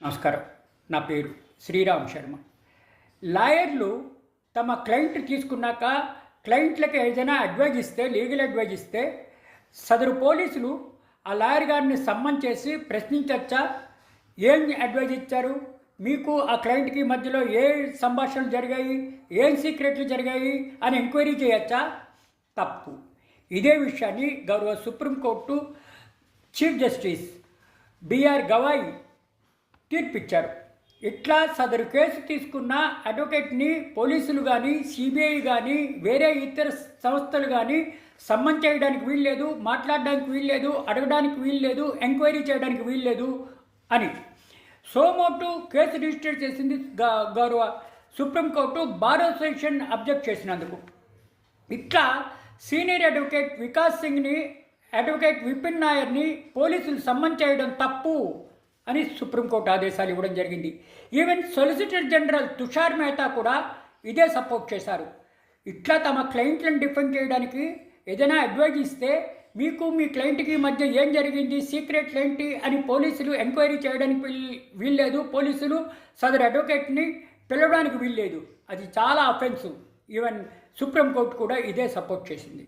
నమస్కారం. నా పేరు శ్రీరామ్ శర్మ. లాయర్లు తమ క్లయింట్ తీసుకున్నాక క్లయింట్లకు ఏదైనా అడ్వైజ్ ఇస్తే, లీగల్ అడ్వైజ్ ఇస్తే సదరు పోలీసులు ఆ లాయర్ గారిని సమ్మన్ చేసి ప్రశ్నించచ్చా, ఏం అడ్వైజ్ ఇచ్చారు, మీకు ఆ క్లయింట్కి మధ్యలో ఏ సంభాషణలు జరిగాయి, ఏం సీక్రెట్లు జరిగాయి అని ఎంక్వైరీ చేయొచ్చా? తప్పు. ఇదే విషయాన్ని గౌరవ supreme court chief justice BR Gavai తీర్పిచ్చారు. ఇట్లా సదరు కేసు తీసుకున్న అడ్వకేట్ని పోలీసులు కానీ, సిబిఐ కానీ, వేరే ఇతర సంస్థలు కానీ సమ్మన్ చేయడానికి వీల్లేదు, మాట్లాడడానికి వీల్లేదు, అడగడానికి వీల్లేదు, ఎంక్వైరీ చేయడానికి వీల్లేదు అని సోమోటు కేసు రిజిస్టర్ చేసింది. గౌరవ సుప్రీంకోర్టు బార్ అసోసియేషన్ అబ్జెక్ట్ చేసినందుకు. ఇట్లా సీనియర్ అడ్వకేట్ వికాస్ సింగ్ని, అడ్వకేట్ విపిన్ నాయర్ని పోలీసులు సమ్మన్ చేయడం తప్పు అని సుప్రీంకోర్టు ఆదేశాలు ఇవ్వడం జరిగింది. Even solicitor general Tushar Mehta కూడా ఇదే సపోర్ట్ చేశారు. ఇట్లా తమ క్లయింట్లను డిఫెండ్ చేయడానికి ఏదైనా అడ్వైజ్ ఇస్తే మీకు మీ క్లయింట్కి మధ్య ఏం జరిగింది, సీక్రెట్లు ఏంటి అని పోలీసులు ఎంక్వైరీ చేయడానికి వీల్లేదు, పోలీసులు సదరు అడ్వకేట్ని పిలవడానికి వీల్లేదు. అది చాలా అఫెన్సివ్. ఈవెన్ సుప్రీంకోర్టు కూడా ఇదే సపోర్ట్ చేసింది.